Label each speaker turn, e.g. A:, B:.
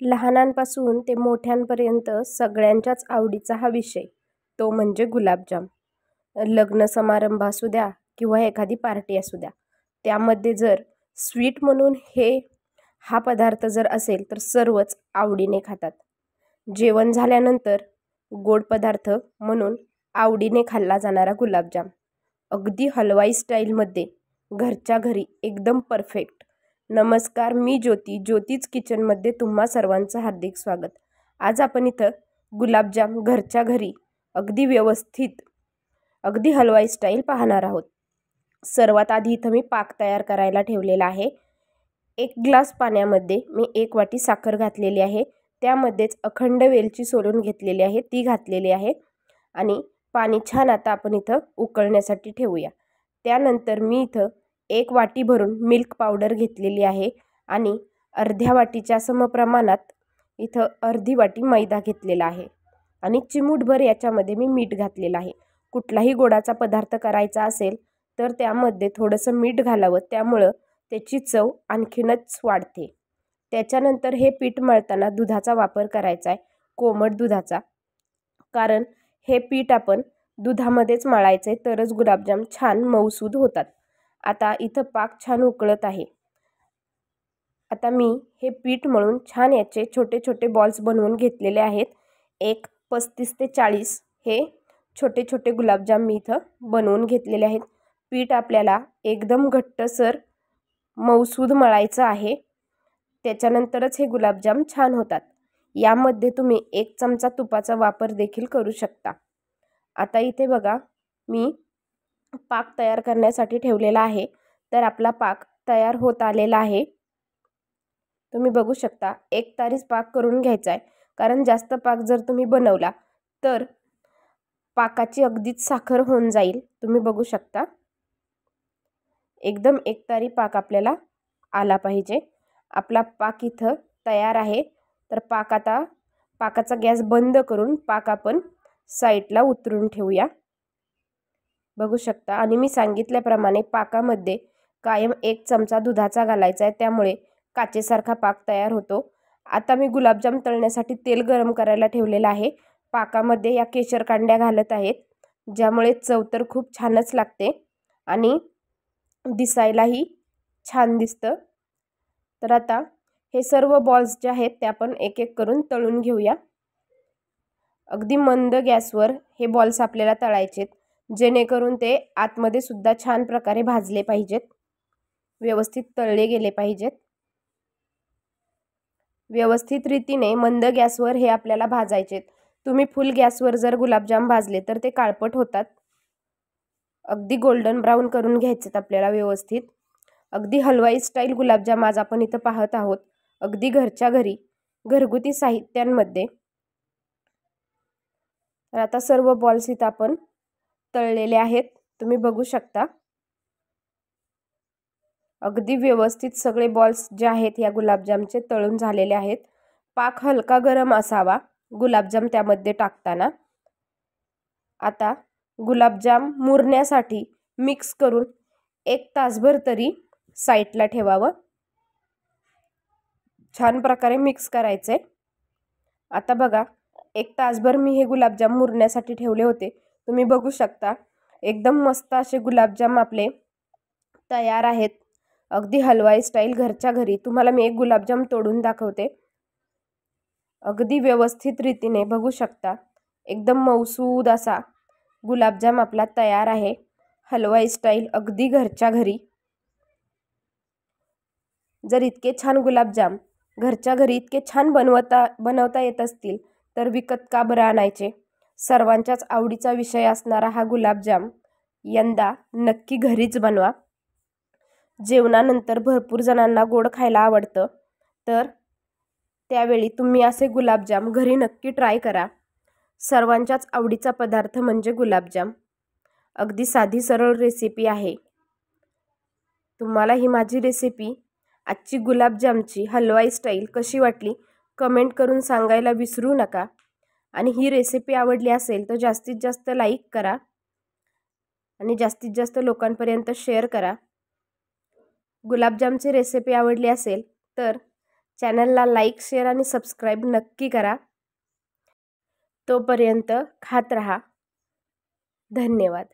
A: लहानांपासून ते मोठ्यांपर्यंत सगळ्यांच्याच आवडीचा हा विषय, तो म्हणजे गुलाबजाम. लग्न समारंभ असू द्या किंवा एखादी पार्टी असू द्या, त्यामध्ये जर स्वीट म्हणून हा पदार्थ जर असेल तर सर्वच आवडीने खातात. जेवण झाल्यानंतर गोड पदार्थ म्हणून आवडीने खाल्ला जाणारा गुलाबजाम, अगदी हलवाई स्टाईलमध्ये घरच्या घरी एकदम परफेक्ट. नमस्कार, मी ज्योतीच किचनमध्ये तुम्हा सर्वांचं हार्दिक स्वागत. आज आपण इथं गुलाबजाम घरच्या घरी अगदी व्यवस्थित, अगदी हलवाई स्टाईल पाहणार आहोत. सर्वात आधी इथं मी पाक तयार करायला ठेवलेला आहे. 1 ग्लास पाण्यामध्ये मी 1 वाटी साखर घातलेली आहे. त्यामध्येच अखंड वेलची सोलून घेतलेली आहे, ती घातलेली आहे. आणि पाणी छान आता आपण इथं उकळण्यासाठी ठेवूया. त्यानंतर मी इथं 1 वाटी भरून मिल्क पावडर घेतलेली आहे आणि अर्ध्या वाटीच्या समप्रमाणात इथं अर्धी वाटी मैदा घेतलेला आहे आणि चिमूटभर याच्यामध्ये मी मीठ घातलेलं आहे. कुठलाही गोडाचा पदार्थ करायचा असेल तर त्यामध्ये थोडंसं मीठ घालावं, त्यामुळं त्याची चव आणखीनच वाढते. त्याच्यानंतर हे पीठ मळताना दुधाचा वापर करायचा आहे, कोमट दुधाचा, कारण हे पीठ आपण दुधामध्येच मळायचं आहे, तरच गुलाबजाम छान मऊसूद होतात. आता इथं पाक छान उकळत आहे. आता मी हे पीठ मळून छान याचे छोटे छोटे बॉल्स बनवून घेतलेले आहेत. एक 35 ते 40 हे छोटे छोटे गुलाबजाम मी इथं बनवून घेतलेले आहेत. पीठ आपल्याला एकदम घट्टसर मऊसूद मळायचं आहे, त्याच्यानंतरच हे गुलाबजाम छान होतात. यामध्ये तुम्ही 1 चमचा तुपाचा वापर देखील करू शकता. आता इथे बघा, मी पाक तयार करण्यासाठी ठेवलेला आहे, तर आपला पाक तयार होत आलेला आहे. तुम्ही बघू शकता, 1 तारीच पाक करून घ्यायचा आहे, कारण जास्त पाक जर तुम्ही बनवला तर पाकाची अगदीच साखर होऊन जाईल. तुम्ही बघू शकता, एकदम 1 तारी पाक आपल्याला आला पाहिजे. आपला पाक इथं तयार आहे. तर पाकाचा गॅस बंद करून पाक आपण साईडला उतरून ठेवूया. बघू शकता, आणि मी सांगितल्याप्रमाणे पाकामध्ये कायम 1 चमचा दुधाचा घालायचा आहे, त्यामुळे काचेसारखा पाक तयार होतो. आता मी गुलाबजाम तळण्यासाठी तेल गरम करायला ठेवलेलं आहे. पाकामध्ये या केशर कांड्या घालत आहेत, ज्यामुळे चव तर खूप छानच लागते आणि दिसायलाही छान दिसतं. तर आता हे सर्व बॉल्स जे आहेत ते आपण एक एक करून तळून घेऊया. अगदी मंद गॅसवर हे बॉल्स आपल्याला तळायचेत, जेणेकरून ते आतमध्ये सुद्धा छान प्रकारे भाजले पाहिजेत, व्यवस्थित तळले गेले पाहिजेत. व्यवस्थित रीतीने मंद गॅसवर हे आपल्याला भाजायचेत. तुम्ही फुल गॅसवर जर गुलाबजाम भाजले तर ते काळपट होतात. अगदी गोल्डन ब्राऊन करून घ्यायचेत आपल्याला व्यवस्थित. अगदी हलवाई स्टाईल गुलाबजाम आज आपण इथं पाहत आहोत, अगदी घरच्या घरी घरगुती साहित्यांमध्ये. तर आता सर्व बॉल्स इथं आपण तळलेले आहेत, तुम्ही बघू शकता. अगदी व्यवस्थित सगळे बॉल्स जे आहेत या गुलाबजामचे तळून झालेले आहेत. पाक हलका गरम असावा गुलाबजाम त्यामध्ये टाकताना. आता गुलाबजाम मुरण्यासाठी मिक्स करून 1 तासभर तरी साईडला ठेवावं. छान प्रकारे मिक्स करायचे. आता बघा, 1 तासभर मी हे गुलाबजाम मुरण्यासाठी ठेवले होते. तुम्ही बघू शकता, एकदम मस्त असे गुलाबजाम आपले तयार आहेत, अगदी हलवाई स्टाईल घरच्या घरी. तुम्हाला मी एक गुलाबजाम तोडून दाखवते. अगदी व्यवस्थित रीतीने बघू शकता, एकदम मऊसूद असा गुलाबजाम आपला तयार आहे, हलवाई स्टाईल, अगदी घरच्या घरी. जर इतके छान गुलाबजाम घरच्या घरी इतके छान बनवता येत असतील तर विकत का बरं आणायचे? सर्वांच्याच आवडीचा विषय असणारा हा गुलाबजाम यंदा नक्की घरीच बनवा. जेवणानंतर भरपूर जणांना गोड खायला आवडतं, तर त्यावेळी तुम्ही असे गुलाबजाम घरी नक्की ट्राय करा. सर्वांच्याच आवडीचा पदार्थ म्हणजे गुलाबजाम. अगदी साधी सरळ रेसिपी आहे. तुम्हाला ही माझी रेसिपी आजची गुलाबजामची हलवाई स्टाईल कशी वाटली कमेंट करून सांगायला विसरू नका. आणि ही रेसिपी आवडली असेल तर जास्तीत जास्त लाईक करा आणि जास्तीत जास्त लोकांपर्यंत शेअर करा. गुलाबजामची रेसिपी आवडली असेल तर चॅनलला लाईक, शेअर आणि सबस्क्राईब नक्की करा. तोपर्यंत खात रहा. धन्यवाद.